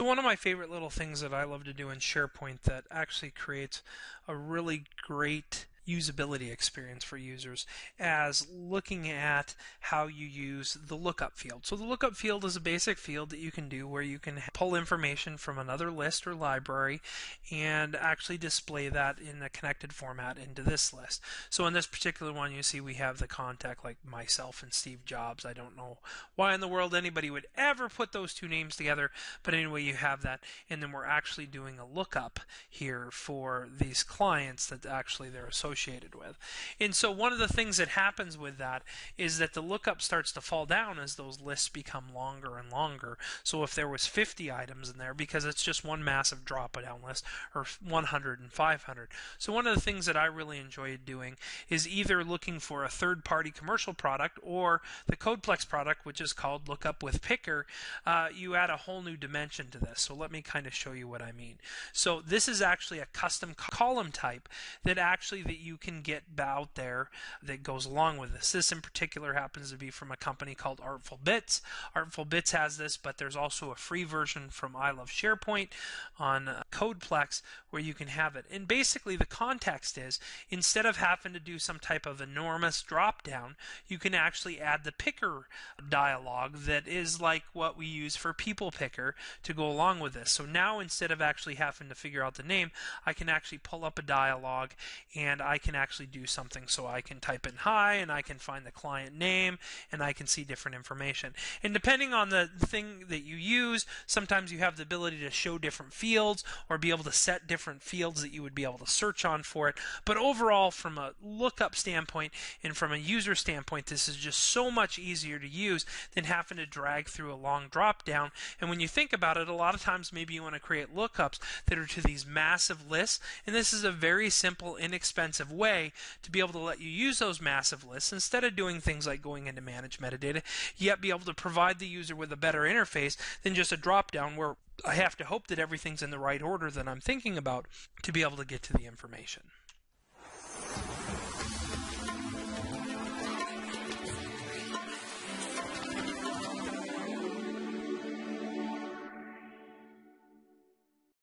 So one of my favorite little things that I love to do in SharePoint that actually creates a really great usability experience for users as looking at how you use the lookup field. So the lookup field is a basic field that you can do where you can pull information from another list or library and actually display that in a connected format into this list. So in this particular one, you see we have the contact like myself and Steve Jobs. I don't know why in the world anybody would ever put those two names together, but anyway, you have that, and then we're actually doing a lookup here for these clients that actually they're associated with. And so one of the things that happens with that is that the lookup starts to fall down as those lists become longer and longer. So if there was 50 items in there, because it's just one massive drop-down list, or 100 and 500. So one of the things that I really enjoy doing is either looking for a third-party commercial product or the Codeplex product, which is called Lookup with Picker. You add a whole new dimension to this. So let me kind of show you what I mean. So this is actually a custom column type that you can get out there that goes along with this. This in particular happens to be from a company called Artful Bits. Artful Bits has this, but there's also a free version from I Love SharePoint on Codeplex where you can have it. And basically the context is, instead of having to do some type of enormous drop down, you can actually add the picker dialog that is like what we use for People Picker to go along with this. So now instead of actually having to figure out the name, I can actually pull up a dialog and I can actually do something. So I can type in hi and I can find the client name and I can see different information. And depending on the thing that you use, sometimes you have the ability to show different fields or be able to set different fields that you would be able to search on for it. But overall, from a lookup standpoint and from a user standpoint, this is just so much easier to use than having to drag through a long drop down. And when you think about it, a lot of times maybe you want to create lookups that are to these massive lists, and this is a very simple, inexpensive way to be able to let you use those massive lists instead of doing things like going into manage metadata, yet be able to provide the user with a better interface than just a drop down where I have to hope that everything's in the right order that I'm thinking about to be able to get to the information.